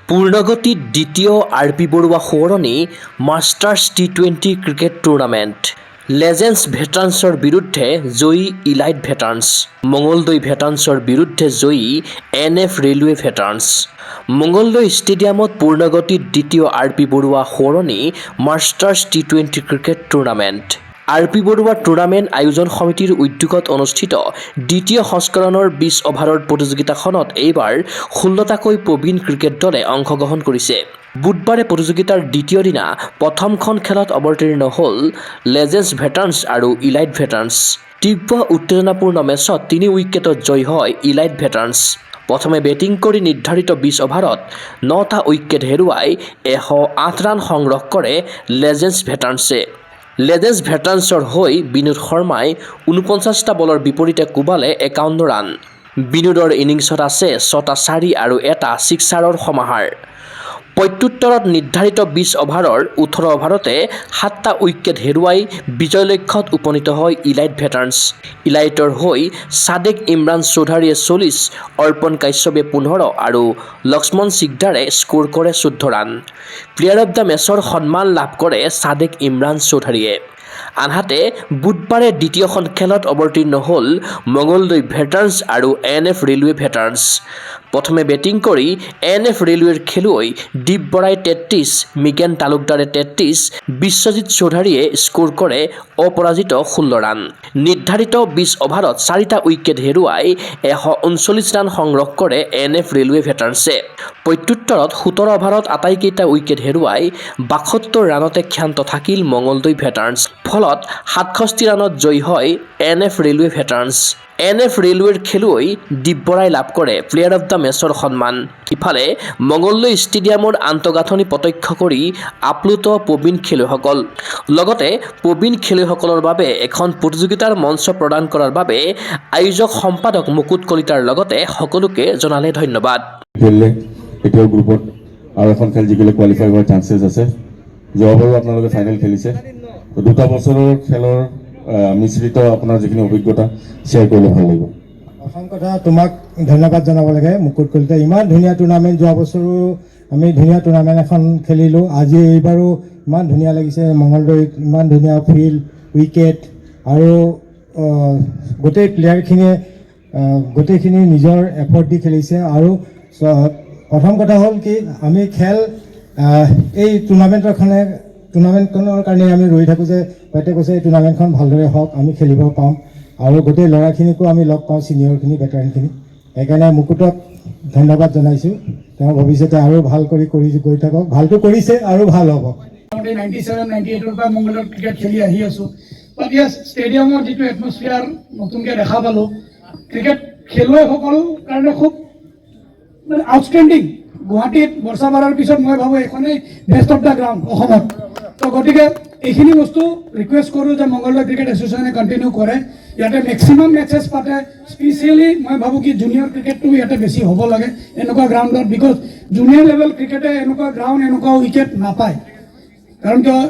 পূৰ্ণগতিত দ্বিতীয় R P Barua সোঁৱৰণী মাষ্টাৰ্ছ টি20 ক্ৰিকেট টুৰ্ণামেণ্ট। লেজেণ্ডছ ভেটাৰান্সৰ বিৰুদ্ধে জয়ী ইলাইট ভেটাৰান্স। মঙলদৈ ভেটাৰান্সৰ বিৰুদ্ধে জয়ী NF ৰেলৱে ভেটাৰান্স। মঙলদৈ ষ্টেডিয়ামত পূৰ্ণগতিত দ্বিতীয় আৰ পি বৰুৱা সোঁৱৰণী মাষ্টাৰ্ছ টি20 cricket tournament. R P Baruah tournament আয়োজন সমিতিৰ উদ্যোগত অনুষ্ঠিত দ্বিতীয় সংস্কৰণৰ 20 অভাৰৰ প্ৰতিযোগিতাখনত এইবাৰ 16টাকৈ প্ৰবীণ ক্ৰিকেট দলে অংশগ্ৰহণ কৰিছে। বুধবাৰে প্ৰতিযোগিতাৰ দ্বিতীয় দিনা প্ৰথমখন খেলত অৱতীৰ্ণ হ'ল লেজেণ্ডছ ভেটাৰান্স আৰু ইলাইট ভেটাৰান্স। তীব্ৰ উত্তেজনাপূৰ্ণ মেচত 3 উইকেটত জয়ী হয় ইলাইট ভেটাৰান্স। প্ৰথমে বেটিং কৰি নিৰ্ধাৰিত 20 অভাৰত 9টা উইকেট হেৰুৱাই 108 ৰান সংগ্ৰহ কৰে লেজেণ্ডছ ভেটাৰান্সে। লেজেণ্ডছ ভেটাৰান্সৰ হৈ বিনোদ শৰ্মাই 49টা বলৰ বিপৰীতে কোবালে 51 ৰান। বিনোদৰ ইনিংছত আছে 6টা 4 আৰু এটা 6-ৰ সমাহাৰ। প্ৰত্যুত্তৰত নিৰ্ধাৰিত 20 অভাৰৰ 18 অভাৰতে 7টা উইকেট হেৰুৱাই বিজয় লক্ষ্যত উপনীত হয় ইলাইট ভেটাৰান্স। ইলাইটৰ হৈ ছাদেক ইমৰান চৌধাৰীয়ে 40, অৰ্পণ কাশ্যপে 15 আৰু লক্ষ্মণ সিকদাৰে স্ক'ৰ কৰে 14 ৰান। প্লেয়াৰ অৱ দ্য মেচৰ সন্মান লাভ কৰে ছাদেক ইমৰান চৌধাৰীয়ে। আনহাতে বুধবাৰে দ্বিতীয়খন খেলত অৱতীৰ্ণ হ'ল মঙলদৈ ভেটাৰান্স আৰু NF ৰেলৱে ভেটাৰান্স। প্ৰথমে বেটিং কৰি NF ৰেলৱেৰ খেলুৱৈ দীপ বৰাই 33, মিগেন তালুকদাৰে 33, বিশ্বজিৎ চৌধাৰীয়ে স্ক'ৰ কৰে অপৰাজিত 16 ৰান। নিৰ্ধাৰিত 20 অভাৰত 4টা উইকেট হেৰুৱাই 139 ৰান সংগ্ৰহ কৰে NF ৰেলৱে ভেটাৰান্সে। প্ৰত্যুত্তৰত 17 অভাৰত আটাইকেইটা উইকেট হেৰুৱাই 72 ৰানতে ক্ষান্ত থাকিল মঙলদৈ ভেটাৰান্স। ফলত 67 ৰানত জয়ী হয় NF ৰেলৱে ভেটাৰান্স। NF ৰেলৱেৰ খেলুৱৈ দীপ বৰাই লাভ কৰে প্লেয়াৰ অৱ দ্য মেচৰ সন্মান। ইফালে মঙলদৈ ষ্টেডিয়ামৰ আন্তঃগাঁথনি প্ৰত্যক্ষ কৰি আপ্লুত প্ৰবীণ খেলুৱৈসকল। লগতে প্ৰবীণ খেলুৱৈসকলৰ বাবে এখন প্ৰতিযোগিতাৰ মঞ্চ প্ৰদান কৰাৰ বাবে আয়োজক সম্পাদক মুকুট কলিতাৰ লগতে সকলোকে জনালে ধন্যবাদ। এতিয়াও গ্ৰুপত আৰু এখন খেল জিকিলে কোৱালিফাই হোৱাৰ চান্সেছ আছে। যোৱাবাৰো আপোনালোকে ফাইনেল খেলিছে। 2টা বছৰৰ খেলৰ মিশ্ৰিত আপোনাৰ যিখিনি অভিজ্ঞতা শ্বেয়াৰ কৰিলে ভাল লাগিব। প্ৰথম কথা তোমাক ধন্যবাদ জনাব লাগে মুকুট কলিতা। ইমান ধুনীয়া টুৰ্ণামেণ্ট, যোৱা বছৰো আমি ধুনীয়া টুৰ্ণামেণ্ট এখন খেলিলোঁ। আজি এইবাৰো ইমান ধুনীয়া লাগিছে। মঙলদৈত ইমান ধুনীয়া ফিল্ড, উইকেট আৰু গোটেই প্লেয়াৰখিনিয়ে গোটেইখিনি নিজৰ এফৰ্ট দি খেলিছে। আৰু প্ৰথম কথা হ'ল কি, আমি খেল এই টুৰ্ণামেণ্টখনৰ কাৰণে আমি ৰৈ থাকোঁ যে প্ৰত্যেক বছৰে এই টুৰ্ণামেণ্টখন ভালদৰে হওক, আমি খেলিব পাওঁ আৰু গোটেই ল'ৰাখিনিকো আমি লগ পাওঁ, ছিনিয়ৰখিনি, ভেটাৰানখিনি। সেইকাৰণে মুকুটক ধন্যবাদ জনাইছোঁ। তেওঁ ভৱিষ্যতে আৰু ভাল কৰি গৈ থাকক। ভালটো কৰিছে আৰু ভাল হ'ব। 97-98ৰ পৰা মংগলদৈত ক্ৰিকেট খেলি আহি আছোঁ। বাট ইয়াৰ ষ্টেডিয়ামৰ যিটো এটমছফিয়াৰ নতুনকৈ দেখা পালোঁ, ক্ৰিকেট খেলুৱৈসকলৰ কাৰণে খুব আউটষ্টেণ্ডিং। গুৱাহাটীত বৰ্ষাপাৰাৰ পিছত মই ভাবোঁ এইখনেই বেষ্ট অফ দ্য গ্ৰাউণ্ড অসমত। তো গতিকে এইখিনি বস্তু ৰিকুৱেষ্ট কৰোঁ যে মংগলদৈ ক্ৰিকেট এছ'চিয়েশ্যনে কণ্টিনিউ কৰে, ইয়াতে মেক্সিমাম মেচেছ পাতে। স্পেচিয়েলি মই ভাবোঁ কি জুনিয়ৰ ক্ৰিকেটটো ইয়াতে বেছি হ'ব লাগে এনেকুৱা গ্ৰাউণ্ডত, বিকজ জুনিয়ৰ লেভেল ক্ৰিকেটে এনেকুৱা গ্ৰাউণ্ড, এনেকুৱা উইকেট নাপায়। কাৰণ কিয়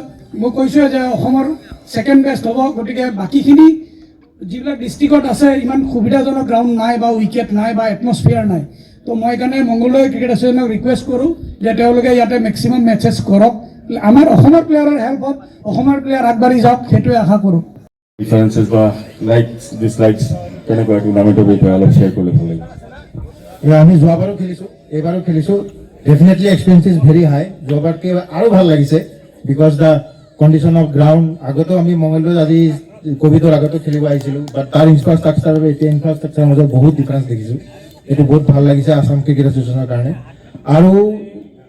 মই কৈছোঁৱে যে অসমৰ ছেকেণ্ড বেষ্ট হ'ব। গতিকে বাকীখিনি যিবিলাক ডিষ্ট্ৰিক্টত আছে ইমান সুবিধাজনক গ্ৰাউণ্ড নাই বা উইকেট নাই বা এটমছফিয়াৰ নাই। তো মই সেইকাৰণে মংগলদৈ ক্ৰিকেট এছ'চিয়েশ্যনক ৰিকুৱেষ্ট কৰোঁ যে তেওঁলোকে ইয়াতে মেক্সিমাম মেচেছ কৰক। আমাৰ অসমৰ প্লেয়াৰৰ হেল্পত অসমৰ প্লেয়াৰ আগবাঢ়ি যাওক, সেইটোৱে আশা কৰোঁ। ডিফাৰেঞ্চেছ বা লাইকছ ডিছলাইকছ কেনেকুৱা টুৰ্ণামেণ্টৰ বিষয়ে অলপ শ্বেয়াৰ কৰিলে ভাল লাগিব। আমি যোৱাবাৰো খেলিছোঁ, এইবাৰো খেলিছোঁ। ডেফিনেটলি এক্সপেৰিয়েঞ্চ ইজ ভেৰি হাই। যোৱাবাৰতকৈ আৰু ভাল লাগিছে because the condition of ground. আগতেও আমি মঙলদৈত আজি ক'ভিডৰ আগতো খেলিব আহিছিলোঁ, বাট তাৰ ইনফ্ৰাষ্ট্ৰাকচাৰ আৰু এতিয়া ইনফ্ৰাষ্ট্ৰাকচাৰৰ মাজত বহুত ডিফাৰেঞ্চ দেখিছোঁ। এইটো বহুত ভাল লাগিছে আসাম ক্ৰিকেট এছ'চিয়েশ্যনৰ কাৰণে। আৰু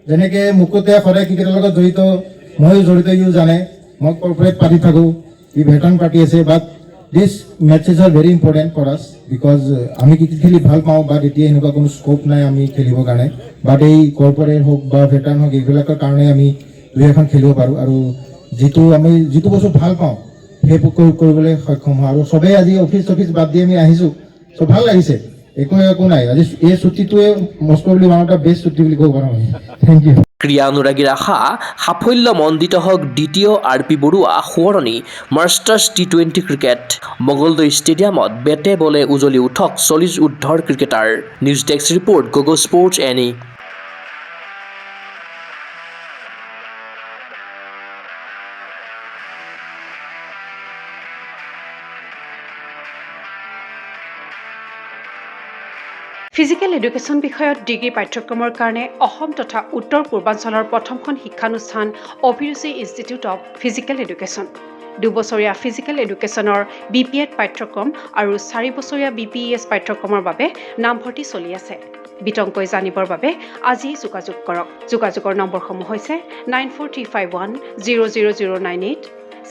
যেনেকৈ মুকুটে সদায় ক্ৰিকেটৰ লগত জড়িত, ময়ো জড়িত, ইও জানে মই কৰ্পৰেট পাতি থাকোঁ, ই ভেটাৰান পাৰ্টি আছে। But this matches are very important for us because আমি ক্ৰিকেট খেলি ভাল পাওঁ, বাট এতিয়া এনেকুৱা কোনো স্ক'প নাই আমি খেলিবৰ কাৰণে। বাট এই কৰ্পৰেট হওক বা ভেটাৰান হওক এইবিলাকৰ কাৰণে আমি 2-এখন খেলিব পাৰোঁ আৰু যিটো বস্তু ভাল পাওঁ সেই কৰিবলৈ সক্ষম হওঁ। আৰু চবেই আজি অফিচ বাদ দি আমি আহিছোঁ, চ' ভাল লাগিছে। একো নাই। আজি এই ছুটীটোৱে most probably one of the best ছুটী বুলি ক'ব পাৰোঁ আমি। Thank you. ক্ৰীড়া অনুৰাগীৰ আশা সাফল্যমণ্ডিত হওক দ্বিতীয় আৰ পি বৰুৱা সোঁৱৰণী মাষ্টাৰ্ছ টি20 ক্ৰিকেট। মঙলদৈ ষ্টেডিয়ামত বেটে বলে উজলি উঠক 40 ঊৰ্ধৰ ক্ৰিকেটাৰ। নিউজ ডেস্ক ৰিপৰ্ট, গগো স্পৰ্টছ এনি। ফিজিকেল এডুকেশ্যন বিষয়ত ডিগ্ৰী পাঠ্যক্ৰমৰ কাৰণে অসম তথা উত্তৰ পূৰ্বাঞ্চলৰ প্ৰথমখন শিক্ষানুষ্ঠান অভিৰুচি ইনষ্টিটিউট অৱ ফিজিকেল এডুকেশ্যন। 2 বছৰীয়া ফিজিকেল এডুকেশ্যনৰ BPEd পাঠ্যক্ৰম আৰু 4 বছৰীয়া BPES পাঠ্যক্ৰমৰ বাবে নামভৰ্তি চলি আছে। বিতংকৈ জানিবৰ বাবে আজি যোগাযোগ কৰক। যোগাযোগৰ নম্বৰসমূহ হৈছে 9435100098,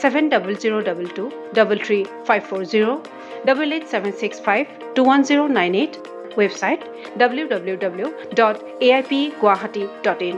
7002 33540, 88765210998, website www.aipguwahati.in